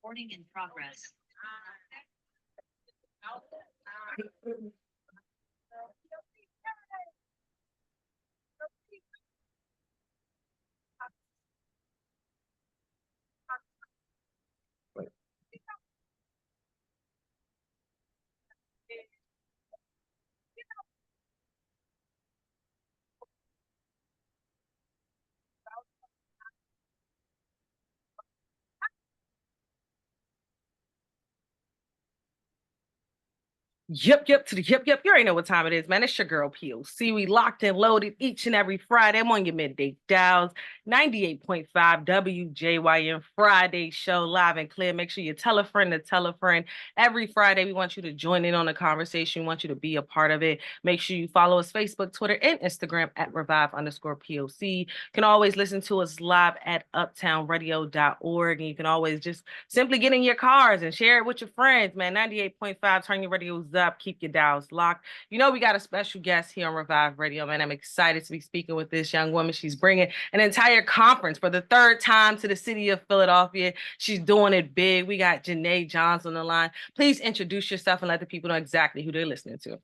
Recording in progress. Yep to the yep. You already know what time it is, man. It's your girl POC. We locked and loaded each and every Friday. I'm on your midday dials, 98.5 WJYM Friday show, live and clear. Make sure you tell a friend to tell a friend. Every Friday, we want you to join in on the conversation. We want you to be a part of it. Make sure you follow us Facebook, Twitter, and Instagram at revive_POC. You can always listen to us live at uptownradio.org. And you can always just simply get in your cars and share it with your friends, man. 98.5, turn your radios up, keep your dials locked. You know, we got a special guest here on Revive Radio, man. I'm excited to be speaking with this young woman. She's bringing an entire conference for the third time to the city of Philadelphia. She's doing it big. We got Jenae Johns on the line. Please introduce yourself and let the people know exactly who they're listening to.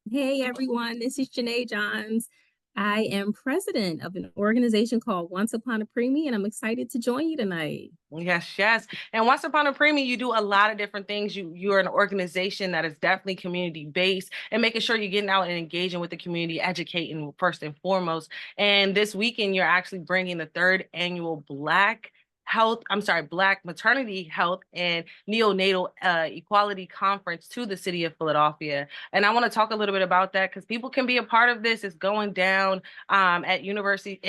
Hey, everyone. This is Jenae Johns. I am president of an organization called Once Upon a Preemie, and I'm excited to join you tonight. Yes. And Once Upon a Preemie, you do a lot of different things. You're an organization that is definitely community-based and making sure you're getting out and engaging with the community, educating first and foremost. And this weekend, you're actually bringing the third annual Black Maternity Health and Neonatal Equality Conference to the city of Philadelphia. And I want to talk a little bit about that because people can be a part of this. It's going down at University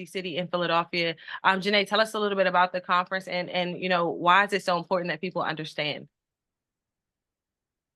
City in Philadelphia. Jenae, tell us a little bit about the conference and you know, why is it so important that people understand?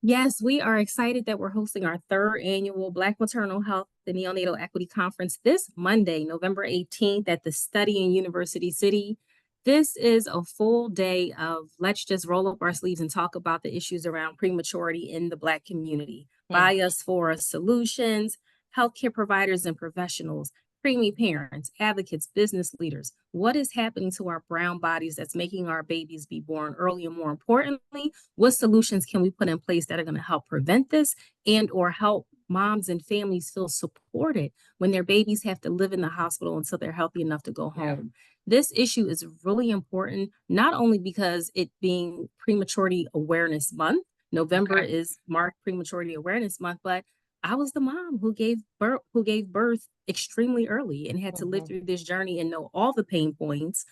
Yes, we are excited that we're hosting our third annual Black Maternal Health and Neonatal Equity Conference this Monday, November 18th at the Study in University City. This is a full day of let's just roll up our sleeves and talk about the issues around prematurity in the Black community. By us, for us solutions, healthcare providers and professionals, preemie parents, advocates, business leaders. What is happening to our brown bodies that's making our babies be born early? And more importantly, what solutions can we put in place that are going to help prevent this and or help moms and families feel supported when their babies have to live in the hospital until they're healthy enough to go home? This issue is really important, not only because it being Prematurity Awareness Month, November is marked Prematurity Awareness Month, but I was the mom who gave birth extremely early and had to live through this journey and know all the pain points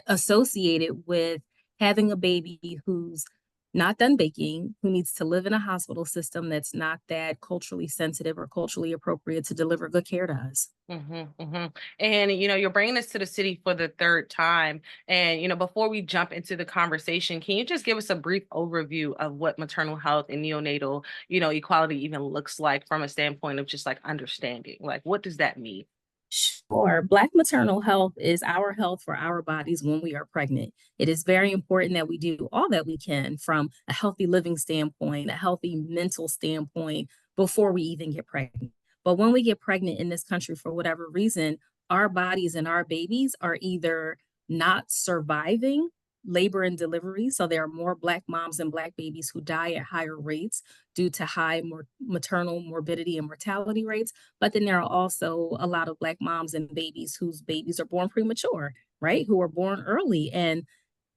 associated with having a baby who's not done baking, who needs to live in a hospital system that's not that culturally sensitive or culturally appropriate to deliver good care to us. And, you know, you're bringing us to the city for the third time. And, you know, before we jump into the conversation, can you just give us a brief overview of what maternal health and neonatal, you know, equality even looks like from a standpoint of just like understanding? Like, what does that mean? Sure. Black maternal health is our health for our bodies when we are pregnant. It is very important that we do all that we can from a healthy living standpoint, a healthy mental standpoint before we even get pregnant. But when we get pregnant in this country, for whatever reason, our bodies and our babies are either not surviving labor and delivery. So there are more Black moms and Black babies who die at higher rates due to high maternal morbidity and mortality rates. But then there are also a lot of Black moms and babies whose babies are born premature, right? Who are born early. And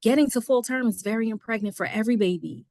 getting to full term is very impregnating for every baby.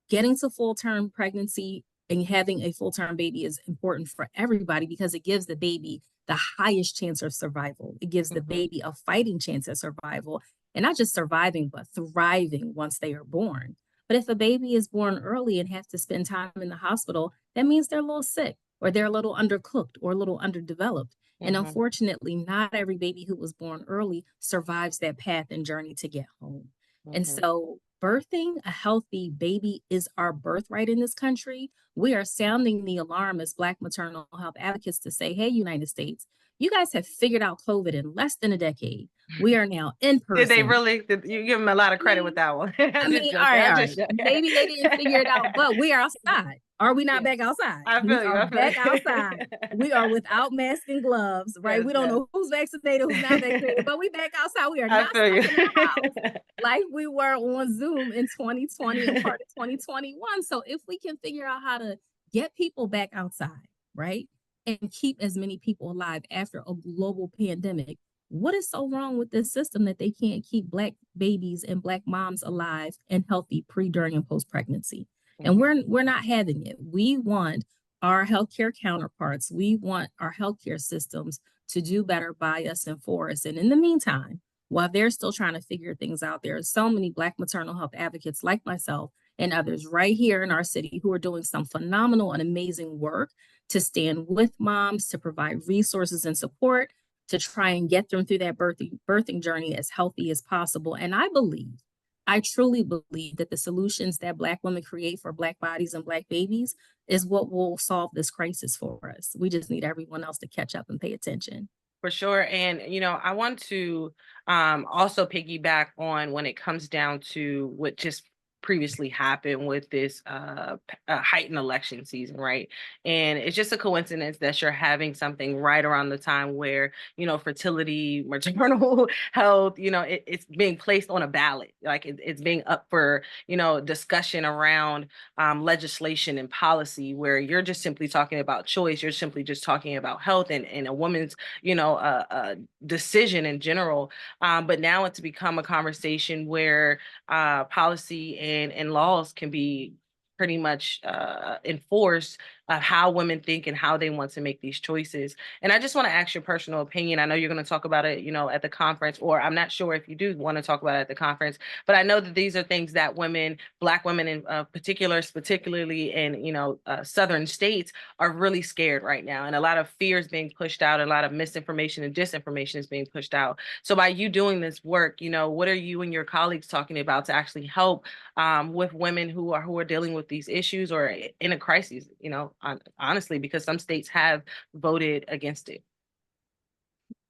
Getting to full term pregnancy and having a full term baby is important for everybody because it gives the baby the highest chance of survival. It gives the baby a fighting chance at survival. And not just surviving, but thriving once they are born. But if a baby is born early and has to spend time in the hospital, that means they're a little sick or they're a little undercooked or a little underdeveloped. And unfortunately, not every baby who was born early survives that path and journey to get home. And so birthing a healthy baby is our birthright in this country. We are sounding the alarm as Black maternal health advocates to say, hey, United States, You guys have figured out COVID in less than a decade. We are now in person. Did they really? Did you give them a lot of credit with that one? I mean, all right. Maybe they didn't figure it out, but we are outside. Are we not back outside? I feel We you. are back outside. We are without masks and gloves, right? We don't know who's vaccinated, who's not vaccinated, but we back outside. We are not stuck in our house like we were on Zoom in 2020 and part of 2021. So if we can figure out how to get people back outside, right? And keep as many people alive after a global pandemic, what is so wrong with this system that they can't keep Black babies and Black moms alive and healthy pre, during, and post pregnancy? And we're not having it. We want our healthcare counterparts, we want our healthcare systems to do better by us and for us. And in the meantime, while they're still trying to figure things out, there are so many Black maternal health advocates like myself and others right here in our city who are doing some phenomenal and amazing work to stand with moms, to provide resources and support, to try and get them through that birthing journey as healthy as possible. And I truly believe that the solutions that Black women create for Black bodies and Black babies is what will solve this crisis for us. We just need everyone else to catch up and pay attention. For sure. And, I want to also piggyback on when it comes down to what just previously happened with this heightened election season, right? And it's just a coincidence that you're having something right around the time where, fertility, maternal health, it's being placed on a ballot, like it's being up for, discussion around legislation and policy, where you're just simply talking about choice. You're simply just talking about health and a woman's, decision in general. But now it's become a conversation where policy and laws can be pretty much enforced of how women think and how they want to make these choices. And I just want to ask your personal opinion. I know you're going to talk about it, at the conference, or I'm not sure if you do want to talk about it at the conference, but I know that these are things that Black women in particularly in, Southern states are really scared right now. And a lot of fear is being pushed out. A lot of misinformation and disinformation is being pushed out. So by you doing this work, what are you and your colleagues talking about to actually help with women who are dealing with these issues or in a crisis, honestly, because some states have voted against it?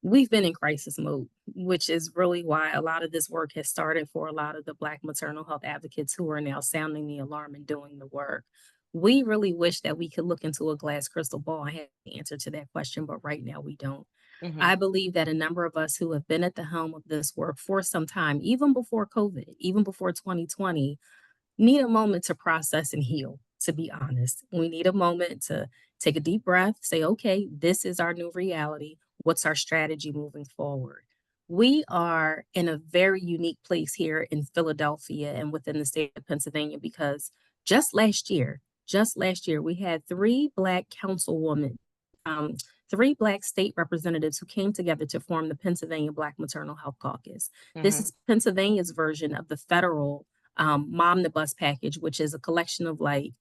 We've been in crisis mode, which is really why a lot of this work has started for a lot of the Black maternal health advocates who are now sounding the alarm and doing the work. We really wish that we could look into a glass crystal ball and have the answer to that question, but right now we don't. I believe that a number of us who have been at the helm of this work for some time, even before COVID, even before 2020, need a moment to process and heal, to be honest. We need a moment to take a deep breath, say, okay, this is our new reality. What's our strategy moving forward? We are in a very unique place here in Philadelphia and within the state of Pennsylvania because just last year, we had three Black councilwomen, three Black state representatives who came together to form the Pennsylvania Black Maternal Health Caucus. This is Pennsylvania's version of the federal Momnibus package, which is a collection of, like,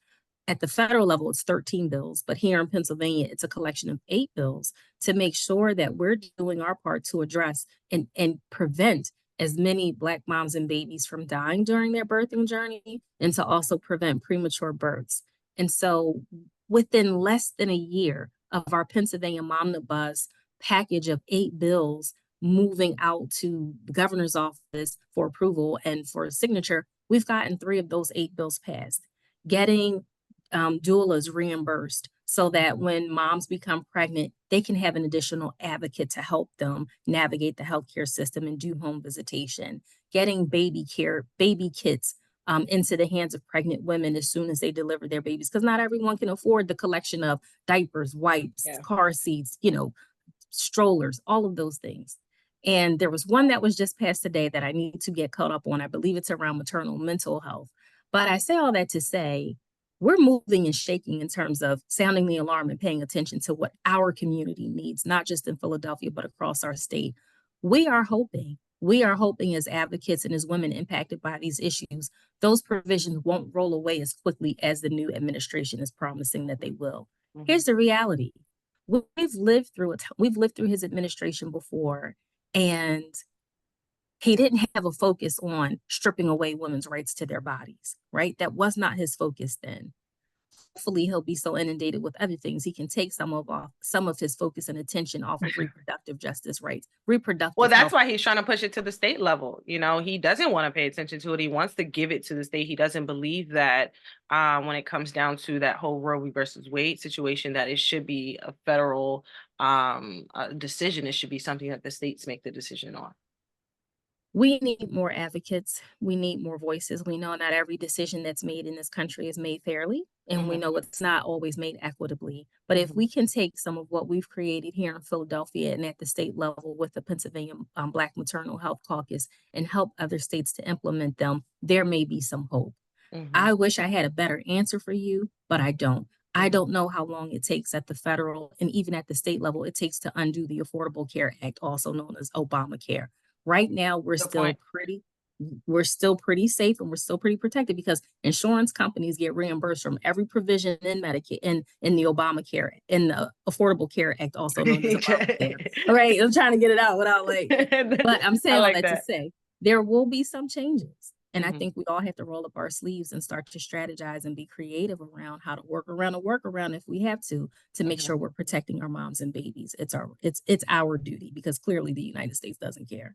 at the federal level, it's 13 bills, but here in Pennsylvania, it's a collection of 8 bills to make sure that we're doing our part to address and prevent as many Black moms and babies from dying during their birthing journey, and to also prevent premature births. And so within less than a year of our Pennsylvania Momnibus package of 8 bills moving out to the governor's office for approval and for signature, we've gotten 3 of those 8 bills passed. Getting doulas reimbursed so that when moms become pregnant, they can have an additional advocate to help them navigate the healthcare system and do home visitation. Getting baby kits into the hands of pregnant women as soon as they deliver their babies, because not everyone can afford the collection of diapers, wipes, car seats, strollers, all of those things. And there was one that was just passed today that I need to get caught up on. I believe it's around maternal mental health. But I say all that to say, we're moving and shaking in terms of sounding the alarm and paying attention to what our community needs, not just in Philadelphia, but across our state. We are hoping as advocates and as women impacted by these issues, those provisions won't roll away as quickly as the new administration is promising that they will. Here's the reality. We've lived through his administration before, and he didn't have a focus on stripping away women's rights to their bodies, right? That was not his focus then. hopefully he'll be so inundated with other things he can take some of his focus and attention off of reproductive justice rights, reproductive Well, that's health. why he's trying to push it to the state level. He doesn't want to pay attention to it. He wants to give it to the state. He doesn't believe that when it comes down to that whole Roe v. versus Wade situation, that it should be a federal decision. It should be something that the states make the decision on. We need more advocates. We need more voices. We know not every decision that's made in this country is made fairly, and we know it's not always made equitably. But if we can take some of what we've created here in Philadelphia and at the state level with the Pennsylvania Black Maternal Health Caucus and help other states to implement them, there may be some hope. I wish I had a better answer for you, but I don't. I don't know how long it takes at the federal and even at the state level it takes to undo the Affordable Care Act, also known as Obamacare. Right now, we're still pretty safe and we're still pretty protected because insurance companies get reimbursed from every provision in Medicaid in the Obamacare, in the Affordable Care Act, also known as Obamacare. All right, I'm trying to get it out without but I'm saying all that to say there will be some changes. And I think we all have to roll up our sleeves and start to strategize and be creative around how to work around if we have to make sure we're protecting our moms and babies. It's our duty because clearly the United States doesn't care.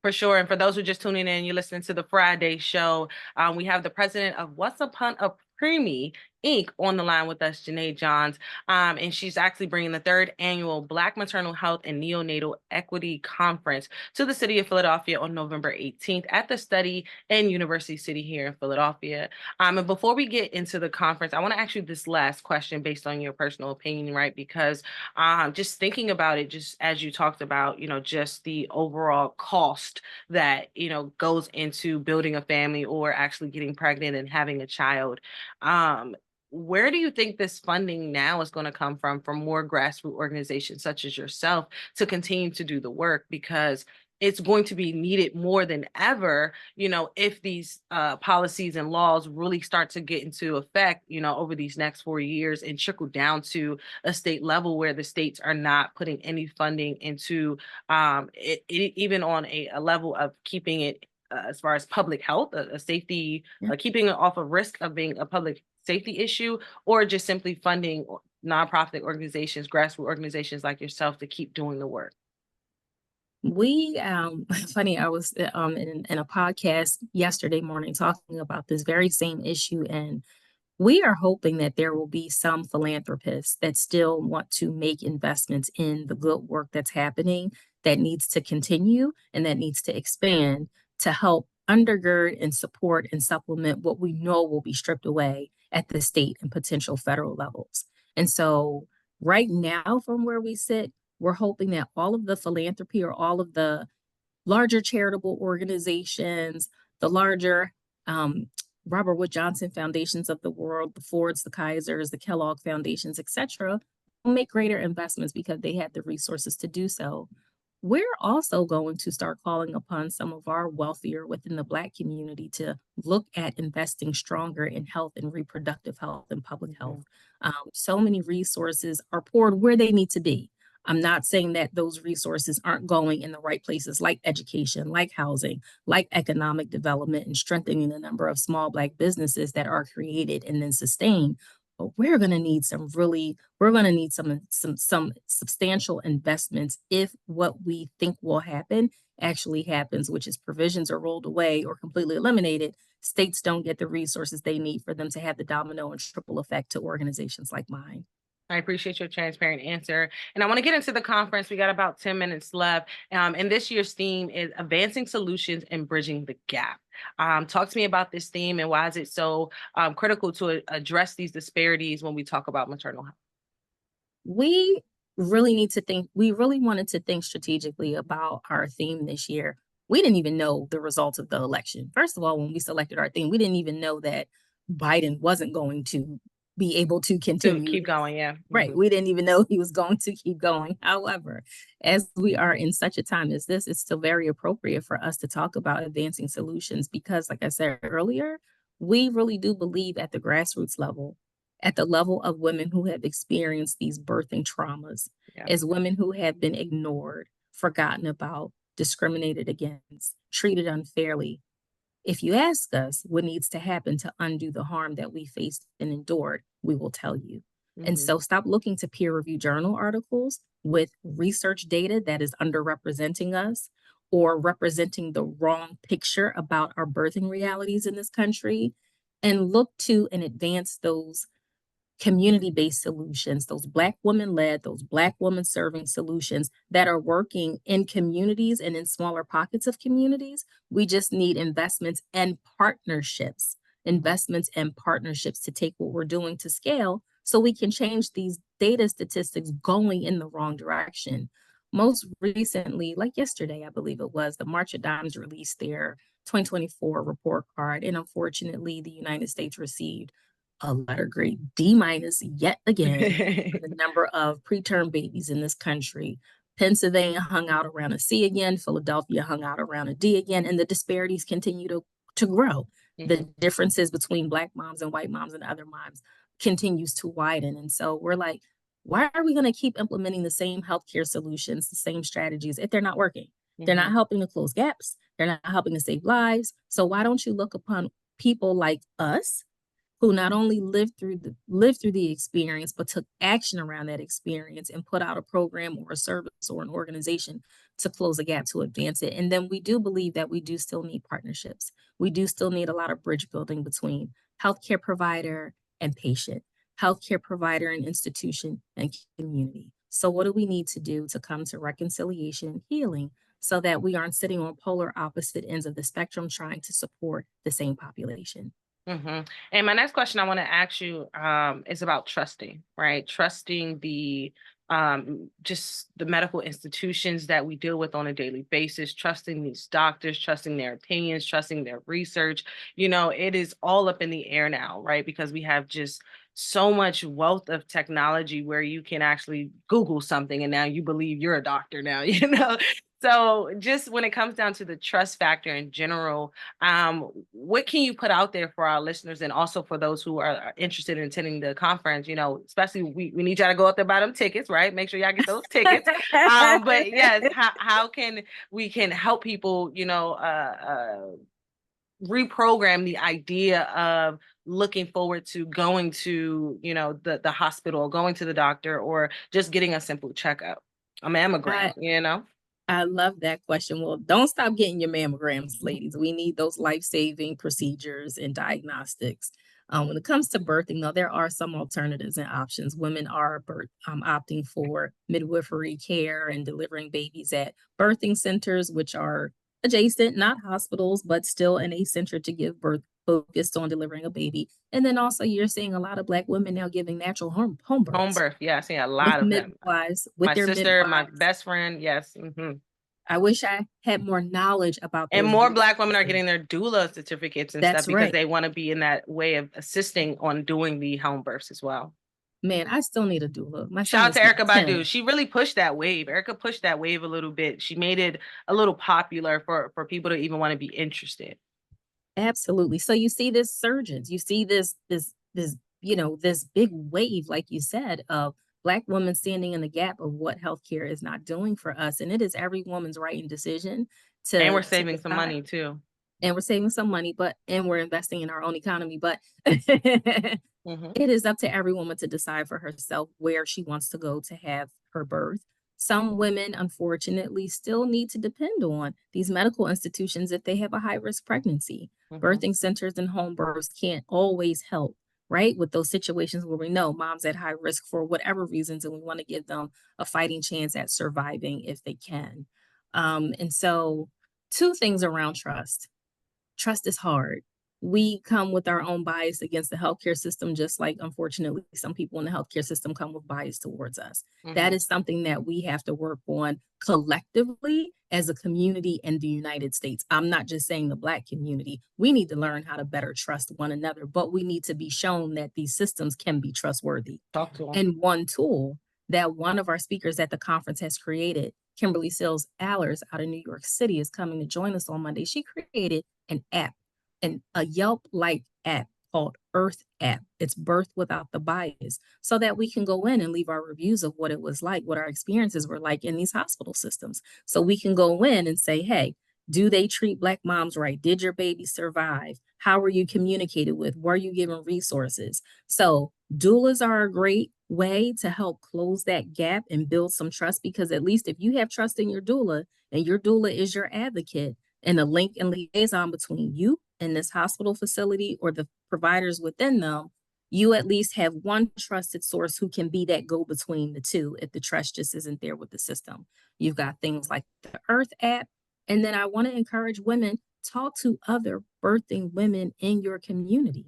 For sure. And for those who are just tuning in, you're listening to the Friday show. We have the president of What's Upon a Preemie, Inc. on the line with us, Jenae Johns. And she's actually bringing the 3rd annual Black Maternal Health and Neonatal Equity Conference to the city of Philadelphia on November 18th at the Study and University City here in Philadelphia. And before we get into the conference, I want to ask you this last question based on your personal opinion, right? Because just thinking about it, just as you talked about, just the overall cost that, goes into building a family or actually getting pregnant and having a child. Where do you think this funding now is going to come from more grassroots organizations such as yourself to continue to do the work? Because it's going to be needed more than ever, if these policies and laws really start to get into effect, over these next 4 years and trickle down to a state level where the states are not putting any funding into even on a level of keeping it as far as public health, a safety, keeping it off of risk of being a public safety issue, or just simply funding nonprofit organizations, grassroots organizations like yourself to keep doing the work. We funny, I was in a podcast yesterday morning talking about this very same issue, and we are hoping that there will be some philanthropists that still want to make investments in the good work that's happening, that needs to continue and that needs to expand to help undergird and support and supplement what we know will be stripped away at the state and potential federal levels. And so right now, from where we sit, we're hoping that all of the philanthropy or all of the larger charitable organizations, the larger Robert Wood Johnson foundations of the world, the Fords, the Kaisers, the Kellogg foundations, etc., will make greater investments because they had the resources to do so. We're also going to start calling upon some of our wealthier within the Black community to look at investing stronger in health and reproductive health and public health. So many resources are poured where they need to be. I'm not saying that those resources aren't going in the right places, like education, like housing, like economic development, and strengthening the number of small Black businesses that are created and then sustained. But we're going to need some substantial investments if what we think will happen actually happens, which is provisions are rolled away or completely eliminated. States don't get the resources they need for them to have the domino and triple effect to organizations like mine. I appreciate your transparent answer. And I want to get into the conference. We got about 10 minutes left. And this year's theme is Advancing Solutions and Bridging the Gap. Talk to me about this theme and why is it so critical to address these disparities when we talk about maternal health? We really wanted to think strategically about our theme this year. We didn't even know the results of the election. First of all, when we selected our theme, we didn't even know that Biden wasn't going to be able to continue. To keep going, yeah. Right. We didn't even know he was going to keep going. However, as we are in such a time as this, it's still very appropriate for us to talk about advancing solutions because, like I said earlier, we really do believe at the grassroots level, at the level of women who have experienced these birthing traumas, as women who have been ignored, forgotten about, discriminated against, treated unfairly. If you ask us what needs to happen to undo the harm that we faced and endured, we will tell you. And Mhm. so stop looking to peer review journal articles with research data that is underrepresenting us or representing the wrong picture about our birthing realities in this country, and look to and advance those community-based solutions, those Black women-led, those Black woman-serving solutions that are working in communities and in smaller pockets of communities. We just need investments and partnerships to take what we're doing to scale so we can change these data statistics going in the wrong direction. Most recently, like yesterday, I believe it was, the March of Dimes released their 2024 report card, and unfortunately, the United States received a letter grade D minus yet again for the number of preterm babies in this country. Pennsylvania hung out around a C again, Philadelphia hung out around a D again, and the disparities continue to grow. The Mhm. differences between Black moms and white moms and other moms continues to widen. And so we're like, why are we going to keep implementing the same healthcare solutions, the same strategies, if they're not working? They're not Mhm. helping to close gaps. They're not helping to save lives. So why don't you look upon people like us who not only lived through the experience, but took action around that experience and put out a program or a service or an organization to close a gap to advance it. And then we do believe that we do still need partnerships. We do still need a lot of bridge building between healthcare provider and patient, healthcare provider and institution and community. So what do we need to do to come to reconciliation and healing so that we aren't sitting on polar opposite ends of the spectrum trying to support the same population? Mhm. And my next question I want to ask you is about trusting, right? Trusting the just the medical institutions that we deal with on a daily basis, trusting these doctors, trusting their opinions, trusting their research. It is all up in the air now, right? Because we have just so much wealth of technology where you can actually Google something and now you believe you're a doctor now, So just when it comes down to the trust factor in general, what can you put out there for our listeners and also for those who are interested in attending the conference? Especially we need y'all to go up there buy them tickets, right? Make sure y'all get those tickets. But yes, how can we can help people, reprogram the idea of looking forward to going to, the hospital, going to the doctor, or just getting a simple checkup, a mammogram, I love that question. Well, don't stop getting your mammograms, ladies. We need those life-saving procedures and diagnostics. When it comes to birthing, though, there are some alternatives and options. Women are opting for midwifery care and delivering babies at birthing centers, which are adjacent, not hospitals, but still in a center to give birth, focused on delivering a baby. And then also, you're seeing a lot of Black women now giving natural home home births birth. Yeah, I see a with lot of them. midwives, with My their sister, my midwives. best friend, yes. Hmm. I wish I had more knowledge about And those more Black women are resources. getting their doula certificates and stuff That's because right. they want to be in that way of assisting on doing the home births as well. Man, I still need a doula. My Shout son out is to now Erica 10. Badu. She really pushed that wave. Erica pushed that wave a little bit. She made it a little popular for people to even want to be interested. Absolutely. So you see this surgeons, you see this big wave, like you said, of Black women standing in the gap of what healthcare is not doing for us. And it is every woman's right and decision And we're to saving some decide. money too. And we're saving some money, and we're investing in our own economy. But Hmm. it is up to every woman to decide for herself where she wants to go to have her birth. Some women, unfortunately, still need to depend on these medical institutions if they have a high risk pregnancy. Hmm. Birthing centers and home births can't always help, right? With those situations where we know mom's at high risk for whatever reasons, and we want to give them a fighting chance at surviving if they can. And so, two things around trust. Trust is hard. We come with our own bias against the healthcare system, just like, unfortunately, some people in the healthcare system come with bias towards us. That Hmm. is something that we have to work on collectively as a community in the United States. I'm not just saying the Black community. We need to learn how to better trust one another, but we need to be shown that these systems can be trustworthy. Talk to them. And one tool that one of our speakers at the conference has created, Kimberly Sills Allers out of New York City, is coming to join us on Monday. She created an app, and a Yelp-like app called Earth App. It's Birth Without the Bias, so that we can go in and leave our reviews of what it was like, what our experiences were like in these hospital systems. So we can go in and say, hey, Do they treat Black moms right? Did your baby survive? How were you communicated with? Were you given resources? So doulas are a great way to help close that gap and build some trust, because at least if you have trust in your doula and your doula is your advocate and a link and liaison between you and this hospital facility or the providers within them, you at least have one trusted source who can be that go between the two if the trust just isn't there with the system. You've got things like the Earth app. And then I want to encourage women, talk to other birthing women in your community.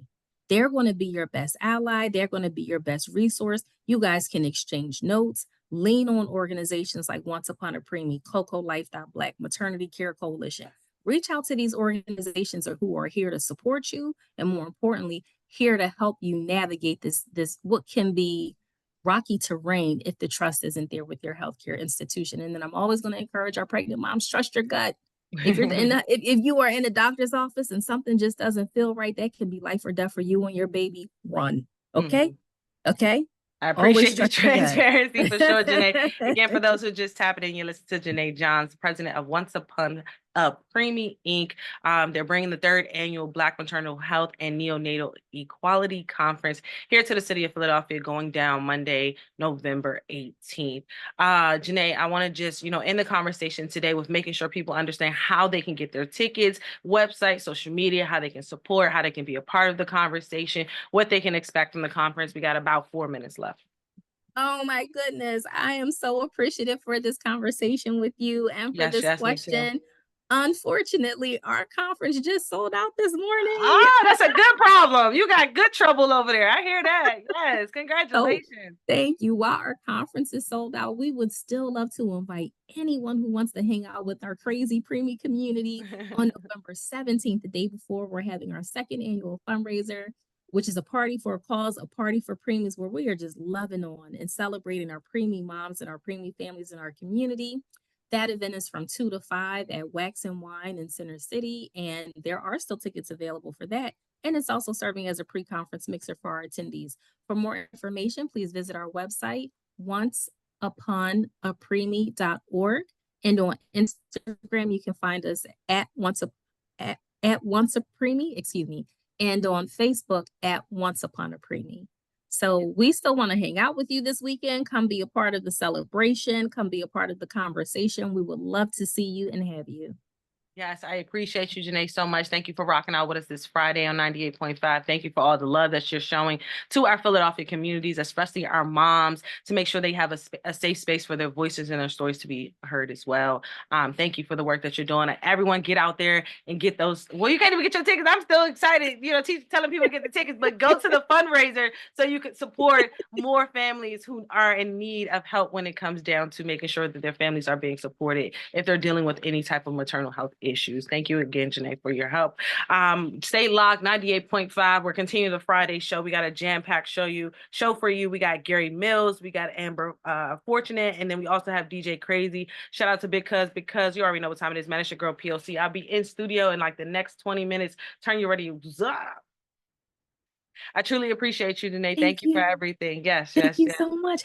They're going to be your best ally. They're going to be your best resource. You guys can exchange notes, lean on organizations like Once Upon a Preemie, Coco Life, Black Maternity Care Coalition. Reach out to these organizations who are here to support you, and more importantly, here to help you navigate this what can be rocky terrain if the trust isn't there with your healthcare institution. And then I'm always going to encourage our pregnant moms, trust your gut. If you're if you are in a doctor's office and something just doesn't feel right, that can be life or death for you and your baby. Run. Okay. Okay. I appreciate the Always trust your gut. transparency for sure, Jenae. Again, for those who just tapped in, you listen to Jenae Johns, president of Once Upon a Preemie, Inc. They're bringing the 3rd annual Black Maternal Health and Neonatal Equality Conference here to the city of Philadelphia, going down Monday, November 18th. Jenae, I want to just, end the conversation today with making sure people understand how they can get their tickets, website, social media, how they can support, how they can be a part of the conversation, what they can expect from the conference. We got about 4 minutes left. Oh my goodness. I am so appreciative for this conversation with you and for this question. Unfortunately, our conference just sold out this morning. Oh, that's a good problem. You got good trouble over there. I hear that. Yes, congratulations. So, thank you. While our conference is sold out, we would still love to invite anyone who wants to hang out with our crazy preemie community on November 17th, the day before. We're having our 2nd annual fundraiser, which is a party for a cause, a party for preemies, where we are just loving on and celebrating our preemie moms and our preemie families in our community. That event is from 2 to 5 at Wax and Wine in Center City, and there are still tickets available for that. And it's also serving as a pre-conference mixer for our attendees. For more information, please visit our website, onceuponapreemie.org. And on Instagram, you can find us at Once a Preemie, and on Facebook at Once Upon a Preemie. So we still want to hang out with you this weekend. Come be a part of the celebration. Come be a part of the conversation. We would love to see you and have you. Yes, I appreciate you, Jenae, so much. Thank you for rocking out with us this Friday on 98.5. Thank you for all the love that you're showing to our Philadelphia communities, especially our moms, to make sure they have a safe space for their voices and their stories to be heard as well. Thank you for the work that you're doing. Everyone get out there and get those. Well, you can't even get your tickets. I'm still excited, telling people to get the tickets, but go to the fundraiser so you can support more families who are in need of help when it comes down to making sure that their families are being supported if they're dealing with any type of maternal health issues. Thank you again, Jenae, for your help. Stay locked, 98.5. We're continuing the Friday show. We got a jam-packed show for you. We got Gary Mills, we got Amber Fortunate, and then we also have DJ Crazy. Shout out to because you already know what time it is, man. It's your girl PLC. I'll be in studio in like the next 20 minutes. Turn you ready. I truly appreciate you, Jenae. Thank you for everything. Yes. Thank you so much.